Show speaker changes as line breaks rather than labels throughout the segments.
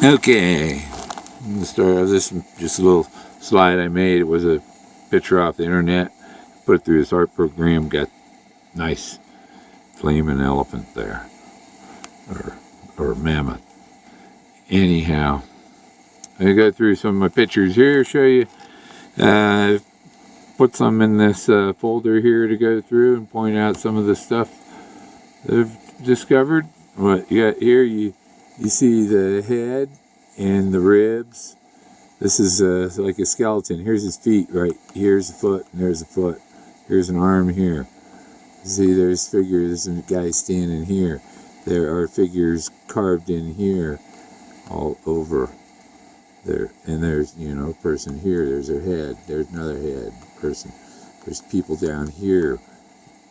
Okay, the story of this, just a little slide I made. It was a picture off the internet. Put it through this art program. Got nice flaming elephant there, or mammoth. Anyhow, I go through some of my pictures here. Show you. Put some in this folder here to go through and point out some of the stuff I've discovered. What you got here? You see the head and the ribs. This is like a skeleton. Here's his feet, right? Here's a foot, and there's a foot. Here's an arm here. See, there's figures. There's a guy standing here. There are figures carved in here, all over there. And there's, a person here. There's a head. There's another head person. There's people down here,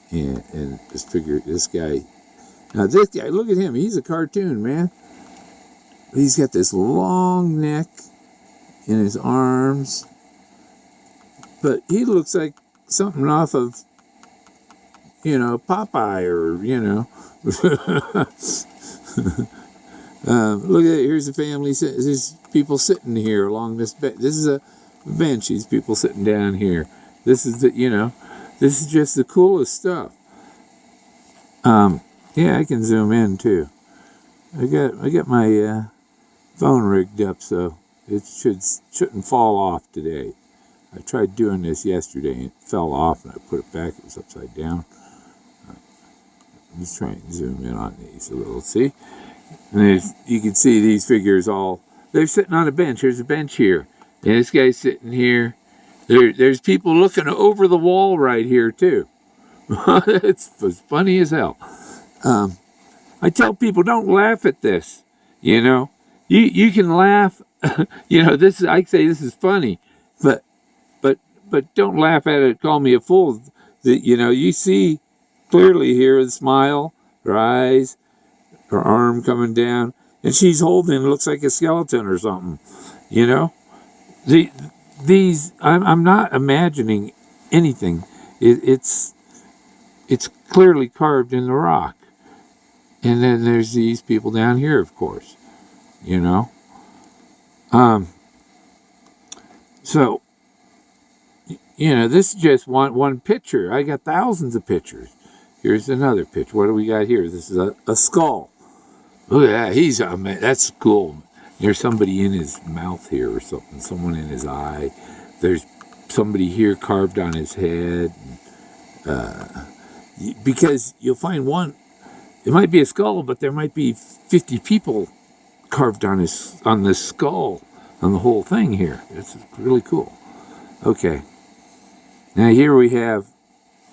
and this figure, this guy. Now this guy, look at him. He's a cartoon, man. He's got this long neck in his arms, but he looks like something off of, Popeye, or, look at it. Here's a family. There's people sitting here along this bench. This is a bench. These people sitting down here. This is this is just the coolest stuff. Yeah, I can zoom in too. I got my phone rigged up so it shouldn't fall off today. I tried doing this yesterday and it fell off, and I put it back. It was upside down. I'm just trying to zoom in on these a little. See, and you can see these figures all. They're sitting on a bench. There's a bench here, and this guy's sitting here. There's people looking over the wall right here too. It's funny as hell. I tell people, don't laugh at this. You can laugh. This I say this is funny, but don't laugh at it. Call me a fool. You see clearly here the smile, her eyes, her arm coming down, and she's holding. It looks like a skeleton or something. These I'm not imagining anything. It's clearly carved in the rock. And then there's these people down here, of course, So, this is just one picture. I got thousands of pictures. Here's another picture. What do we got here? This is a skull. Look at that. That's cool. There's somebody in his mouth here or something. Someone in his eye. There's somebody here carved on his head. Because you'll find one. It might be a skull, but there might be 50 people carved on this skull, on the whole thing here. It's really cool. Okay. Now here we have,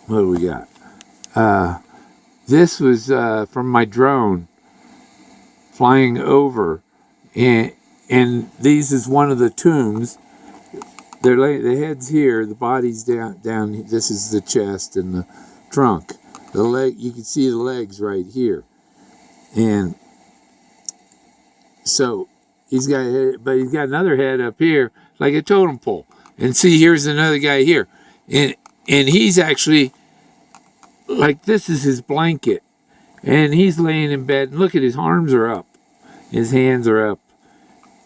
what do we got? This was from my drone flying over, and these is one of the tombs. The head's here, the body's down. This is the chest and the trunk. The leg, you can see the legs right here, and so he's got another head up here like a totem pole. And see, here's another guy here, and he's actually like, this is his blanket, and he's laying in bed. And look at his arms are up, his hands are up,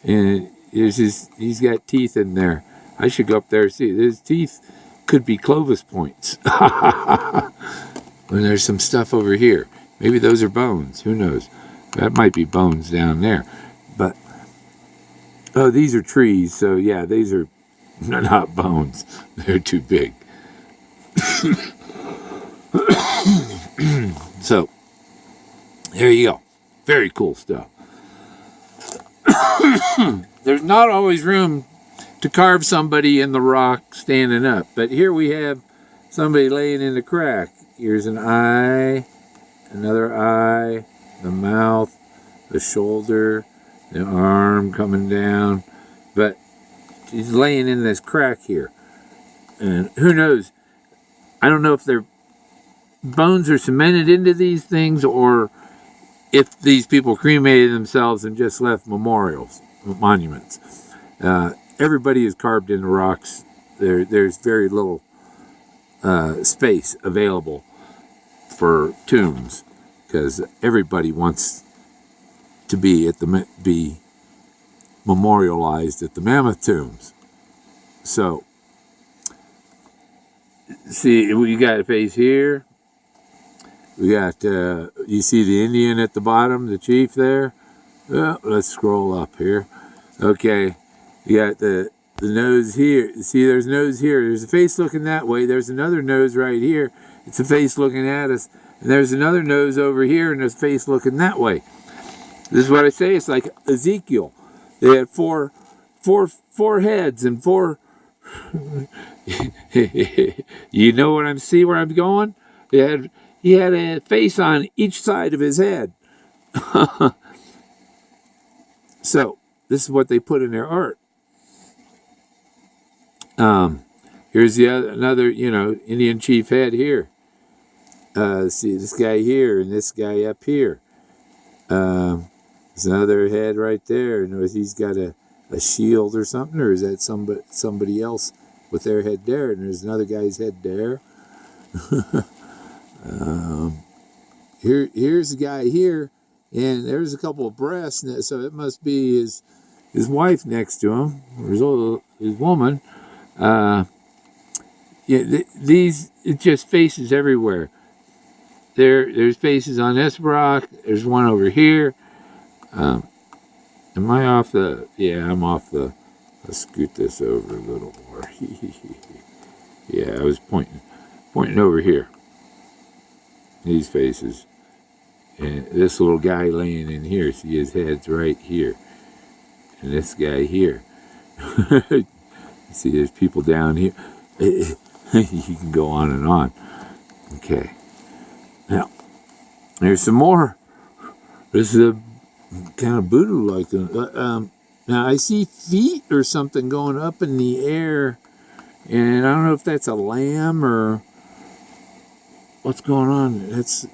and he's got teeth in there. I should go up there and see. His teeth could be Clovis points. And there's some stuff over here. Maybe those are bones. Who knows? That might be bones down there. But, oh, these are trees. So, yeah, these are not bones. They're too big. So, there you go. Very cool stuff. There's not always room to carve somebody in the rock standing up. But here we have somebody laying in the crack. Here's an eye, another eye, the mouth, the shoulder, the arm coming down. But he's laying in this crack here. And who knows? I don't know if their bones are cemented into these things, or if these people cremated themselves and just left monuments. Everybody is carved in the rocks. There's very little space available for tombs, because everybody wants to be memorialized at the Mammoth tombs. So, see, we got a face here. We got, you see the Indian at the bottom, the chief there? Let's scroll up here. Okay, you got the nose here. See, there's nose here. There's a face looking that way. There's another nose right here. It's a face looking at us. And there's another nose over here, and there's a face looking that way. This is what I say. It's like Ezekiel. They had four heads and four. You know what see where I'm going? He had a face on each side of his head. So this is what they put in their art. Here's another, Indian chief head here. See this guy here and this guy up here. There's another head right there. And he's got a shield or something, or is that somebody else with their head there? And there's another guy's head there. Here's a guy here, and there's a couple of breasts, so it must be his wife next to him, or his woman. It's just faces everywhere. There's faces on this rock. There's one over here. Am I off the? Yeah, I'm off the. Let's scoot this over a little more. Yeah, I was pointing over here. These faces. And this little guy laying in here, see his head's right here. And this guy here. See, there's people down here. You can go on and on. Okay. Now, there's some more. This is a kind of voodoo-like. Now, I see feet or something going up in the air. And I don't know if that's a lamb or what's going on. It's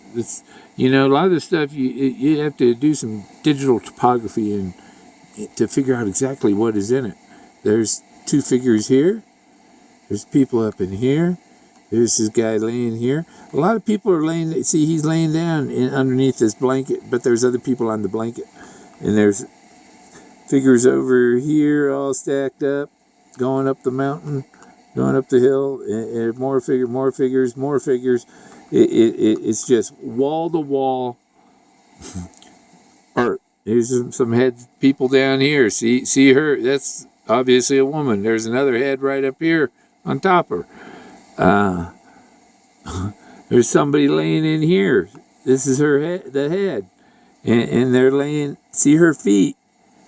a lot of this stuff you have to do some digital topography and to figure out exactly what is in it. There's two figures here. There's people up in here. There's this guy laying here. A lot of people are laying. See, he's laying down underneath this blanket, but there's other people on the blanket, and there's figures over here all stacked up, going up the mountain, going up the hill, and more figures. It's just wall to wall art. There's some heads, people down here. See her? That's obviously a woman. There's another head right up here on top of her. There's somebody laying in here. This is her head, the head, and they're laying. See her feet,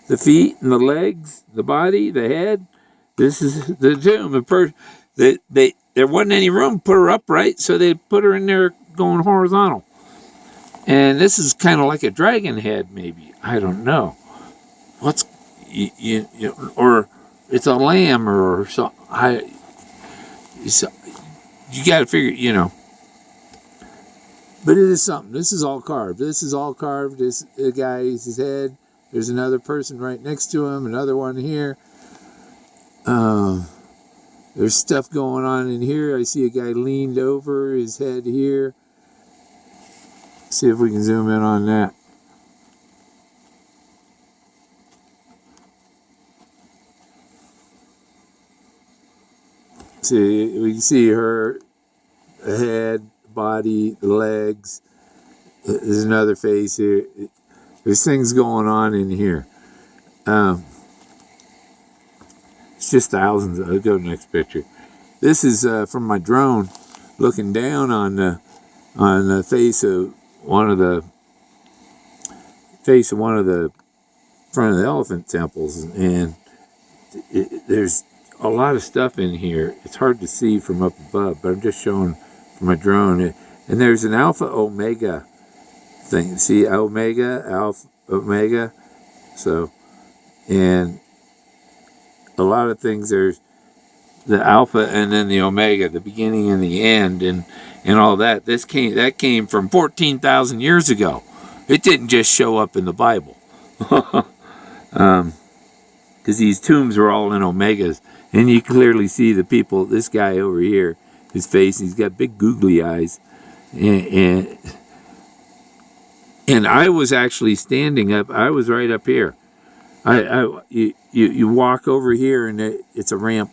the feet and the legs, the body, the head. This is the tomb. There wasn't any room to put her upright, so they put her in there going horizontal. And this is kind of like a dragon head, maybe. I don't know. Or it's a lamb or so. You got to figure, But it is something. This is all carved. This the guy's his head. There's another person right next to him. Another one here. There's stuff going on in here. I see a guy leaned over, his head here. See if we can zoom in on that. See, we can see her head, body, legs. There's another face here. There's things going on in here. It's just thousands. I'll go to the next picture. This is from my drone, looking down on the face of one of the front of the elephant temples, and there's a lot of stuff in here. It's hard to see from up above, but I'm just showing from my drone. And there's an alpha omega thing. See, omega, alpha, omega. So, and a lot of things, there's the alpha and then the omega, the beginning and the end, and all that. That came from 14,000 years ago. It didn't just show up in the Bible. Because these tombs were all in omegas. And you clearly see the people, this guy over here, his face, he's got big googly eyes. And I was actually standing up, I was right up here. You walk over here, and it's a ramp.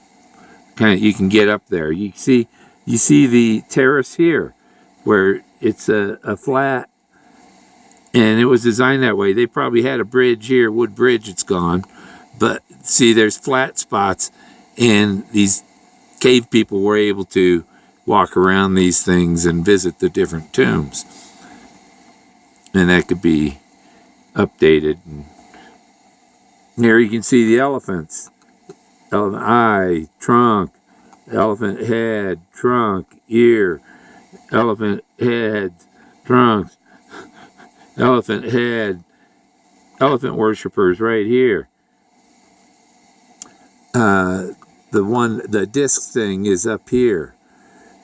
Kind of, you can get up there. You see the terrace here, where it's a flat, and it was designed that way. They probably had a bridge here, wood bridge. It's gone, but see, there's flat spots, and these cave people were able to walk around these things and visit the different tombs, and that could be updated. And here you can see the elephants. Elephant eye, trunk, elephant head, trunk, ear, elephant head, trunk, elephant head, elephant worshippers right here. The disc thing is up here.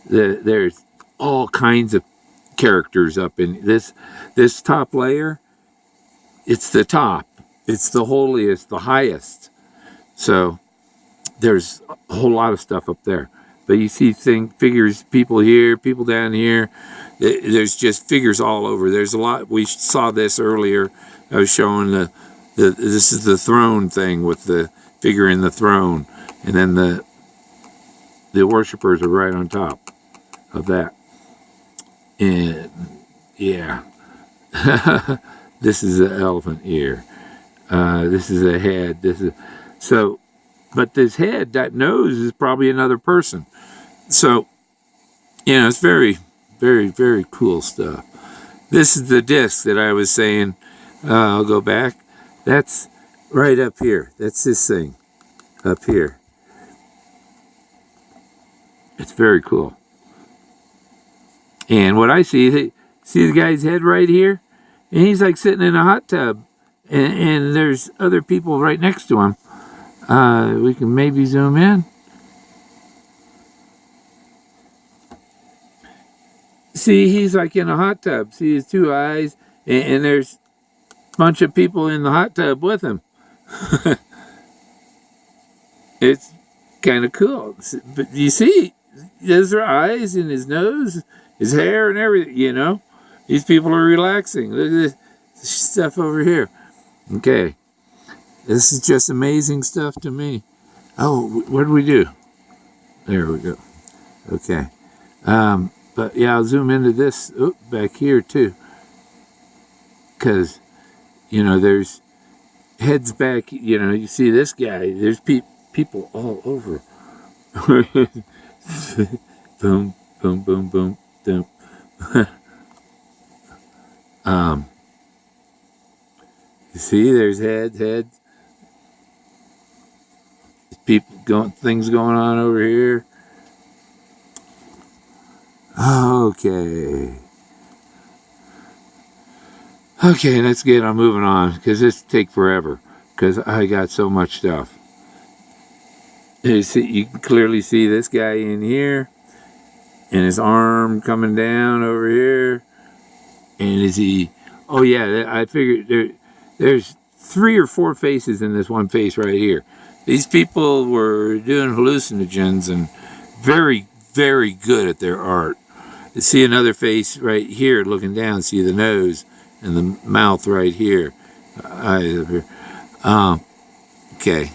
There's all kinds of characters up in this top layer. It's the top. It's the holiest, the highest. So there's a whole lot of stuff up there. But you see figures, people here, people down here. There's just figures all over. There's a lot. We saw this earlier. I was showing this is the throne thing with the figure in the throne. And then the worshipers are right on top of that. And yeah. This is an elephant ear. This is a head. But this head, that nose is probably another person. So, it's very, very, very cool stuff. This is the disc that I was saying. I'll go back. That's right up here. That's this thing up here. It's very cool. And what I see the guy's head right here? And he's like sitting in a hot tub. And there's other people right next to him. We can maybe zoom in. See, he's like in a hot tub. See his two eyes, and there's a bunch of people in the hot tub with him. It's kind of cool. But you see, those are eyes and his nose, his hair, and everything, These people are relaxing. Look at this stuff over here. Okay. This is just amazing stuff to me. Oh, what did we do? There we go. Okay. But yeah, I'll zoom into this back here too. Because, there's heads back, you see this guy. There's people all over. Boom, boom, boom, boom, boom. You see, there's heads. Things going on over here. Okay, let's get on moving on, because this take forever, because I got so much stuff. You can clearly see this guy in here, and his arm coming down over here. And is he? Oh yeah, I figured there's 3 or 4 faces in this one face right here. These people were doing hallucinogens and very, very good at their art. You see another face right here looking down. See the nose and the mouth right here. Eyes up here. Okay.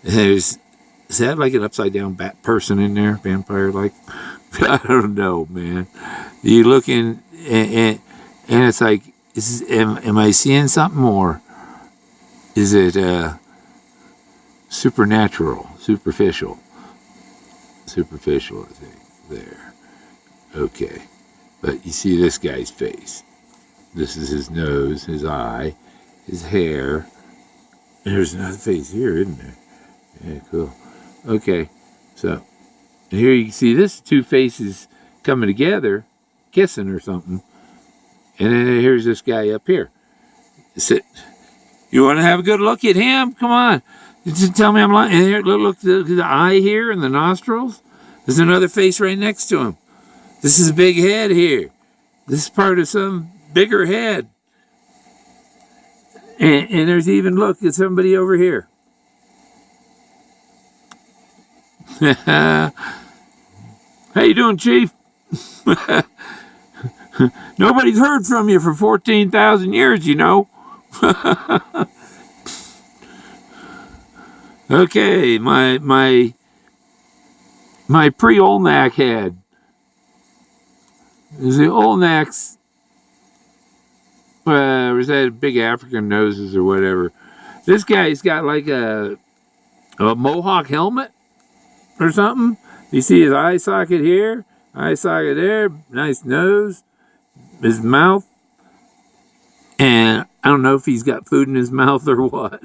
Is that like an upside down bat person in there? Vampire like? I don't know, man. You look in and it's like, am I seeing something, or is it supernatural, superficial, I think, there. Okay, but you see this guy's face. This is his nose, his eye, his hair. There's another face here, isn't there? Yeah, cool. Okay, so here you can see this 2 faces coming together, kissing or something. And then here's this guy up here. You want to have a good look at him? Come on. Just tell me I'm lying. And here, look the eye here and the nostrils. There's another face right next to him. This is a big head here. This is part of some bigger head. And there's even, look, at somebody over here. How you doing, Chief? Nobody's heard from you for 14,000 years, Okay, my pre-Olmec head. Is the Olmecs, was that big African noses or whatever? This guy's got like a mohawk helmet or something. You see his eye socket here, eye socket there, nice nose, his mouth, and I don't know if he's got food in his mouth or what.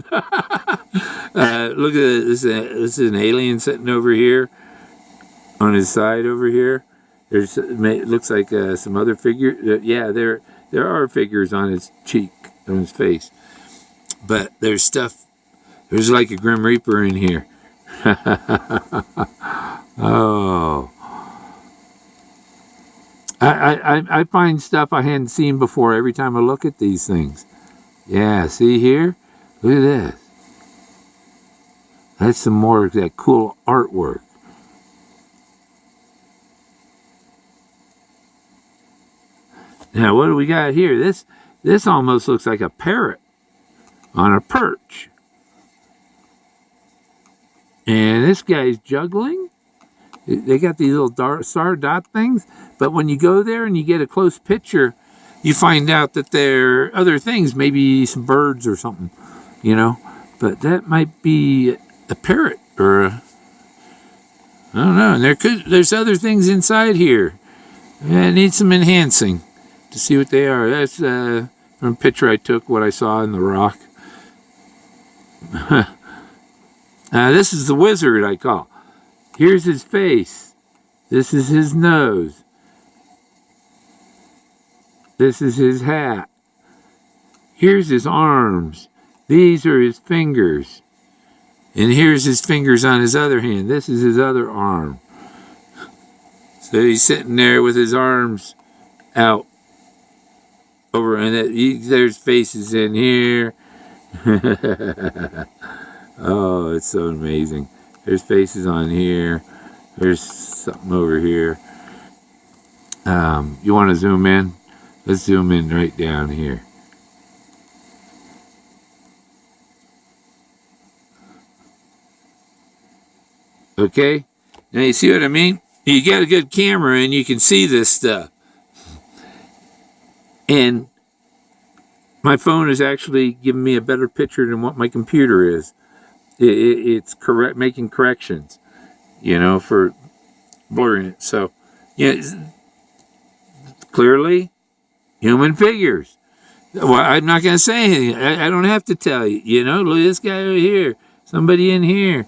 Look at this. This is an alien sitting over here on his side over here. There's it looks like some other figure. Yeah, there are figures on his cheek, on his face, but there's stuff. There's like a Grim Reaper in here. Oh, I find stuff I hadn't seen before every time I look at these things. Yeah, see here? Look at this. That's some more of that cool artwork. Now, what do we got here? This almost looks like a parrot on a perch. And this guy's juggling. They got these little star dot things, but when you go there and you get a close picture, you find out that there are other things, maybe some birds or something, you know. But that might be a parrot or a, I don't know. And there's other things inside here. I need some enhancing to see what they are. That's from a picture I took, what I saw in the rock. This is the wizard I call. Here's his face. This is his nose. This is his hat. Here's his arms. These are his fingers. And here's his fingers on his other hand. This is his other arm. So he's sitting there with his arms out over, and there's faces in here. Oh, it's so amazing. There's faces on here. There's something over here. You want to zoom in? Let's zoom in right down here. Okay? Now you see what I mean? You get a good camera and you can see this stuff. And my phone is actually giving me a better picture than what my computer is. It's correct, making corrections, you know, for blurring it. So, yeah, clearly, human figures. Well, I'm not going to say anything. I don't have to tell you. You know, look at this guy over here. Somebody in here.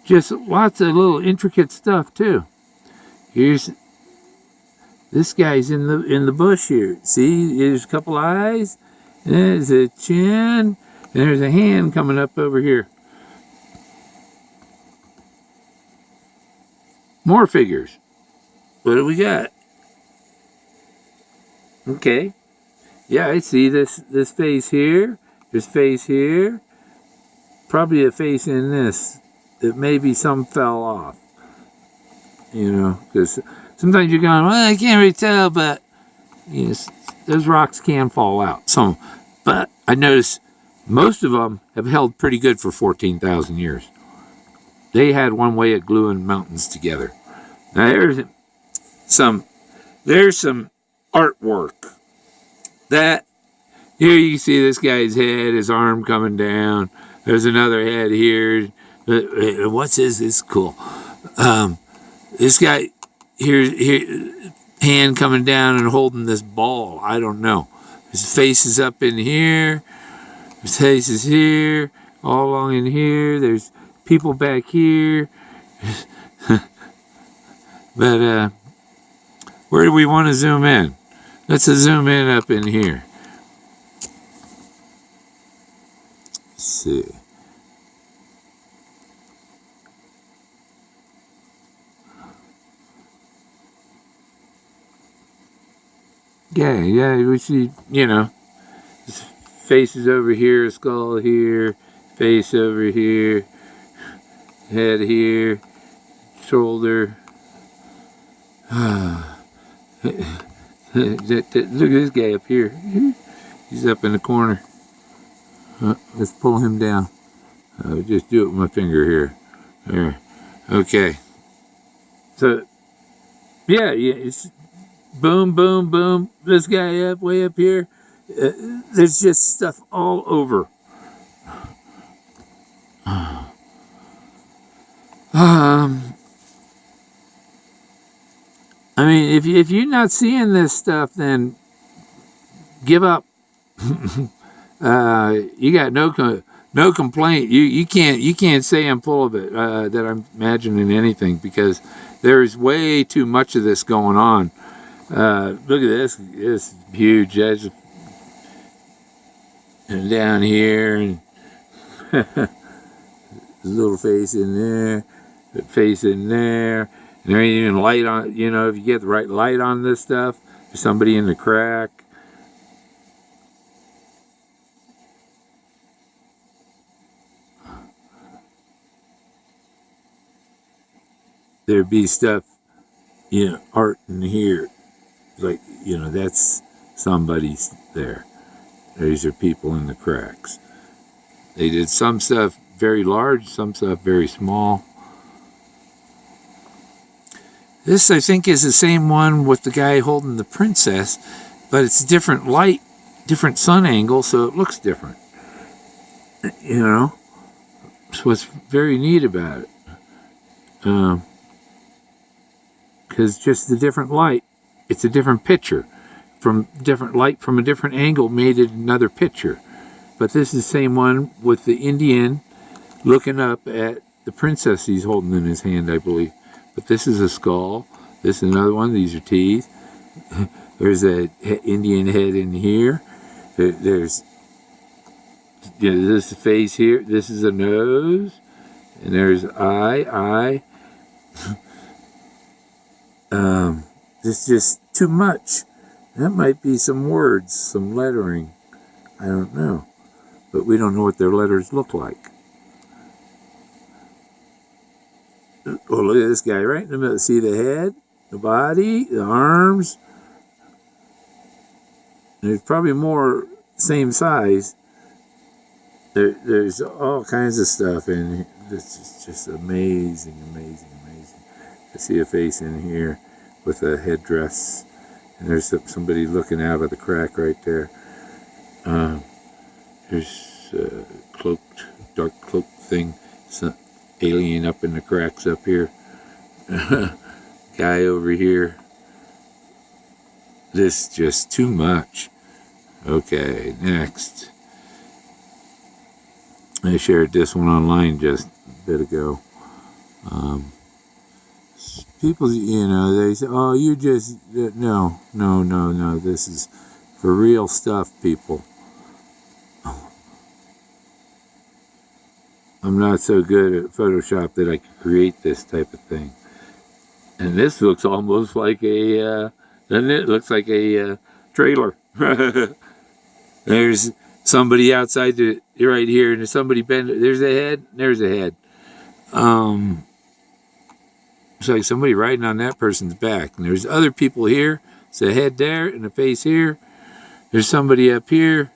Just lots of little intricate stuff too. Here's this guy's in the bush here. See, there's a couple eyes. There's a chin. And there's a hand coming up over here. More figures. What do we got? Okay. Yeah, I see this face here. There's face here. Probably a face in this. That maybe some fell off. You know, because sometimes you're going, well, I can't really tell, but yes, those rocks can fall out. Some, but I noticed most of them have held pretty good for 14,000 years. They had one way of gluing mountains together. Now there's some artwork. That here you can see this guy's head, his arm coming down. There's another head here. What's his? This is cool. This guy here, hand coming down and holding this ball. I don't know. His face is up in here. His face is here, all along in here. There's people back here. But where do we want to zoom in? Let's zoom in up in here. Let's see. Yeah, we see, you know, faces over here, skull here, face over here, head here, shoulder. Look at this guy up here. He's up in the corner. Let's pull him down. I'll just do it with my finger here. There. Okay. So, yeah, it's boom, boom, boom. This guy up, way up here. There's just stuff all over. I mean, if you're not seeing this stuff, then give up. You got no complaint. You can't say I'm full of it. That I'm imagining anything, because there's way too much of this going on. Look at this. It's huge. That's, and down here, and little face in there, face in there. And there ain't even light on. You know, if you get the right light on this stuff, there's somebody in the crack. There'd be stuff, art in here, like, that's somebody's there. These are people in the cracks. They did some stuff very large, some stuff very small. This, I think, is the same one with the guy holding the princess, but it's different light, different sun angle, so it looks different. So what's very neat about it. Because just the different light, it's a different picture. From different light from a different angle made it another picture. But this is the same one with the Indian looking up at the princess he's holding in his hand, I believe. But this is a skull. This is another one. These are teeth. There's a Indian head in here. There's this face here. This is a nose. And there's eye. It's just too much. That might be some words, some lettering. I don't know. But we don't know what their letters look like. Oh, look at this guy right in the middle. See the head, the body, the arms. There's probably more same size. There's all kinds of stuff in here. This is just amazing. I see a face in here with a headdress. And there's somebody looking out of the crack right there. There's a dark cloaked thing. Some alien up in the cracks up here. Guy over here. This just too much. Okay, next. I shared this one online just a bit ago. People, they say, oh, you just, no, this is for real stuff, people. I'm not so good at Photoshop that I can create this type of thing. And this looks almost like doesn't it? Looks like a trailer. There's somebody outside right here, and there's somebody bent. There's a head, there's a head. It's like somebody riding on that person's back. And there's other people here. It's a head there and a face here. There's somebody up here.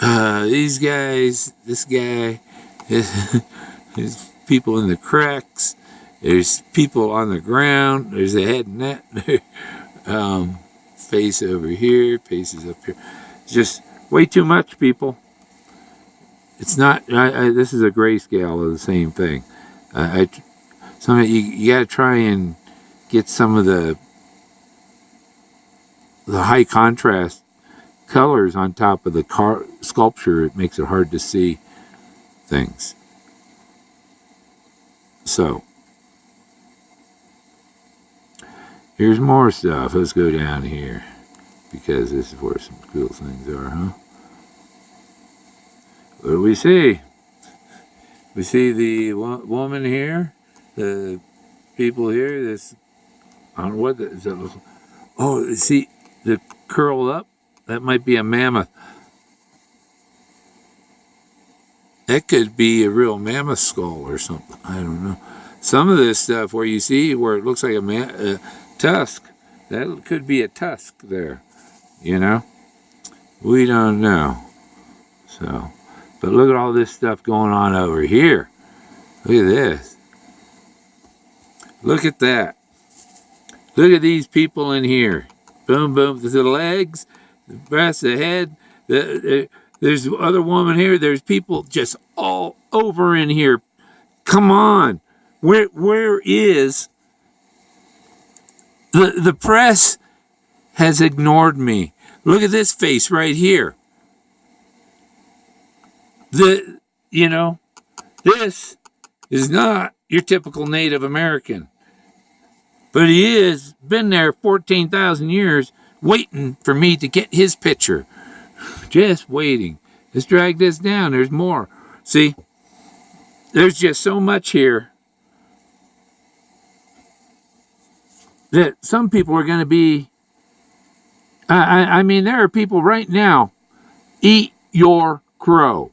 These guys, this guy. There's people in the cracks. There's people on the ground. There's a head and that. Face over here. Faces up here. Just way too much, people. It's not. This is a grayscale of the same thing. You got to try and get some of the high contrast colors on top of the sculpture. It makes it hard to see things. So here's more stuff. Let's go down here, because this is where some cool things are, huh? What do we see? We see the woman here. The people here, this, I don't know what that is. Oh, see, the curled up, that might be a mammoth. That could be a real mammoth skull or something. I don't know. Some of this stuff where you see where it looks like a tusk, that could be a tusk there. We don't know. So But look at all this stuff going on over here. Look at this. Look at that. Look at these people in here. Boom, boom. The legs, the breast, the head. There's other woman here. There's people just all over in here. Come on. Where is the press has ignored me. Look at this face right here. This is not your typical Native American. But he has been there 14,000 years waiting for me to get his picture. Just waiting. Let's drag this down. There's more. See, there's just so much here that some people are going to be... I mean, there are people right now, eat your crow.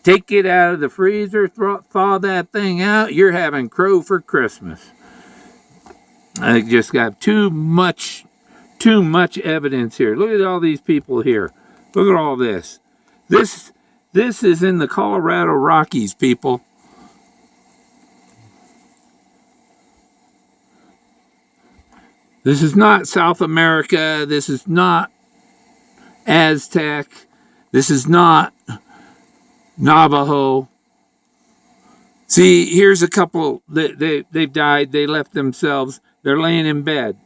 Take it out of the freezer, thaw that thing out. You're having crow for Christmas. I just got too much evidence here. Look at all these people here. Look at all this. This is in the Colorado Rockies, people. This is not South America. This is not Aztec. This is not Navajo. See, here's a couple. They've died. They left themselves. They're laying in bed.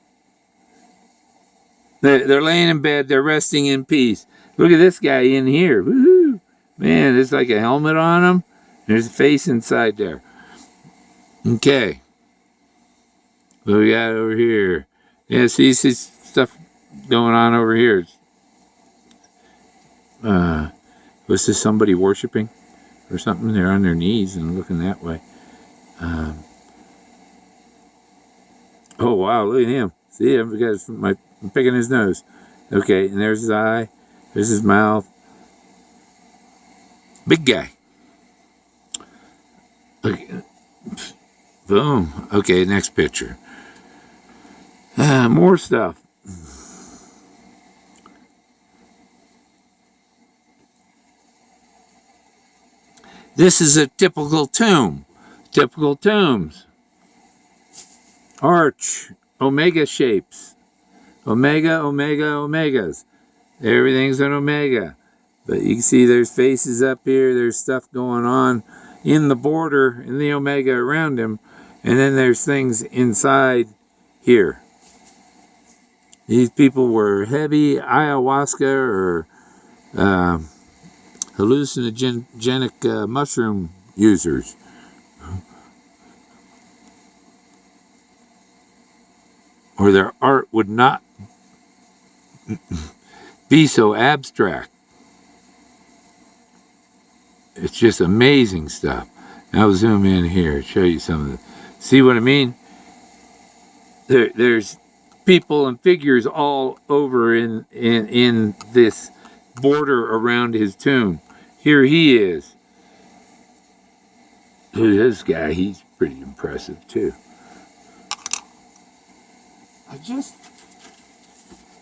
They're laying in bed. They're resting in peace. Look at this guy in here. Woohoo! Man, there's like a helmet on him. There's a face inside there. Okay. What we got over here? Yeah, see stuff going on over here. Was this somebody worshiping or something? They're on their knees and looking that way. Oh, wow, look at him. See, I'm picking his nose. Okay, and there's his eye. There's his mouth. Big guy. Okay. Boom. Okay, next picture. More stuff. This is a typical tomb. Typical tombs. Arch. Omega shapes. Omega, omega, omegas. Everything's an omega. But you can see there's faces up here. There's stuff going on in the border, in the omega around him. And then there's things inside here. These people were heavy ayahuasca or hallucinogenic mushroom users. Or their art would not be so abstract. It's just amazing stuff. Now I'll zoom in here, show you some of the... See what I mean? There's people and figures all over in this border around his tomb. Here he is. This guy, he's pretty impressive too. I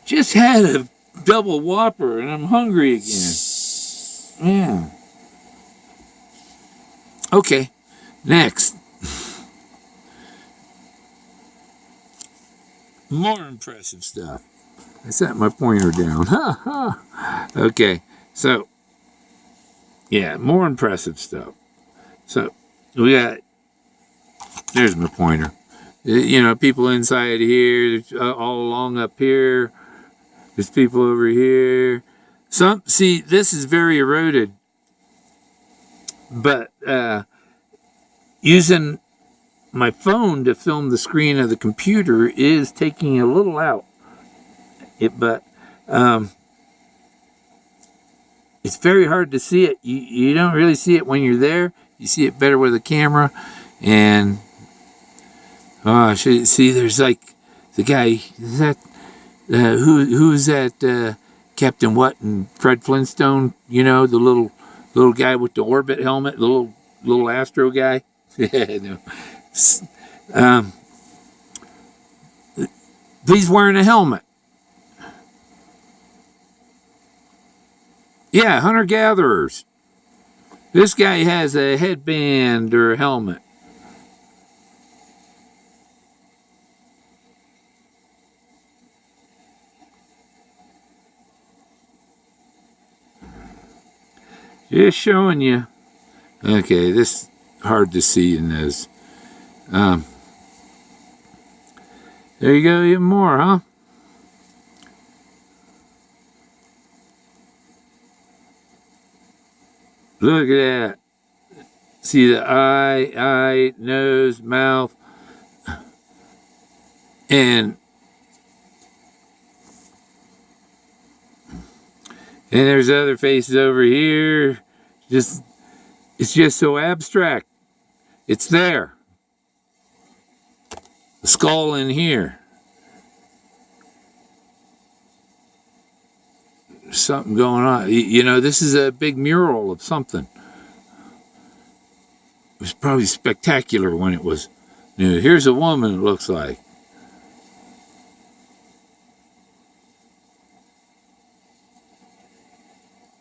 just had a double Whopper and I'm hungry again. Yeah. Okay, next. More impressive stuff. I set my pointer down. Okay, so, yeah, more impressive stuff. So, we got, there's my pointer. You know, people inside here, all along up here. There's people over here. See, this is very eroded. But using my phone to film the screen of the computer is taking a little out. But it's very hard to see it. You don't really see it when you're there. You see it better with a camera. And see, there's like the guy. Is that who's that? Captain What and Fred Flintstone? You know, the little guy with the orbit helmet, the little astro guy. No. He's wearing a helmet. Yeah, hunter-gatherers. This guy has a headband or a helmet. Just showing you. Okay, this hard to see in this. There you go, even more, huh? Look at that. See the eye, nose, mouth, and there's other faces over here. It's just so abstract. It's there. The skull in here. There's something going on. You know, this is a big mural of something. It was probably spectacular when it was new. Here's a woman, it looks like.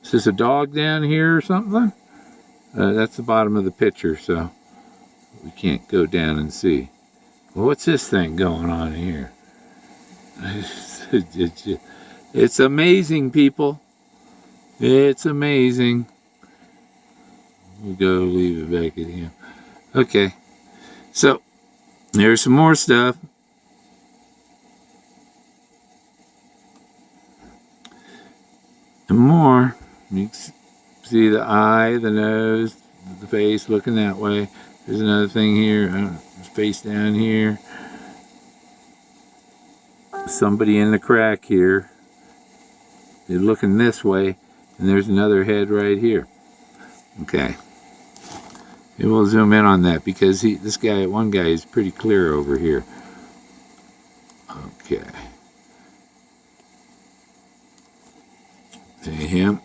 Is this a dog down here or something? That's the bottom of the picture, so we can't go down and see. Well, what's this thing going on here? It's amazing, people. It's amazing. We'll go leave it back at him. Okay, so there's some more stuff. And more. You can see the eye, the nose, the face looking that way. There's another thing here. Face down here. Somebody in the crack here. They're looking this way. And there's another head right here. Okay. And we'll zoom in on that because one guy is pretty clear over here. Okay. See him?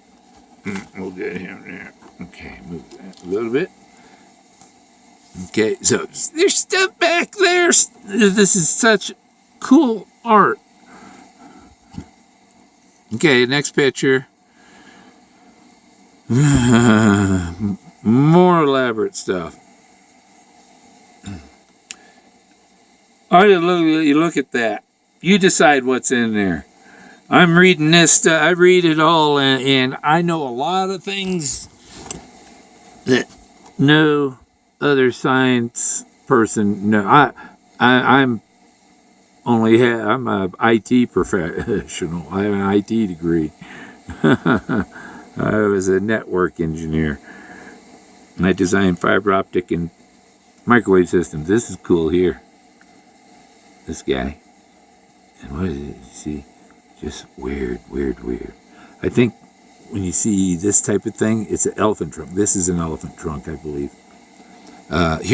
We'll get him there. Okay, move that a little bit. Okay, so there's stuff back there. This is such cool art. Okay, next picture. More elaborate stuff. Oh, you look at that. You decide what's in there. I'm reading this stuff. I read it all, and I know a lot of things that no other science person. No, I'm a IT professional. I have an IT degree. I was a network engineer, and I designed fiber optic and microwave systems. This is cool here. This guy. And what is it? You see? Just weird. I think when you see this type of thing, it's an elephant trunk. This is an elephant trunk, I believe. Here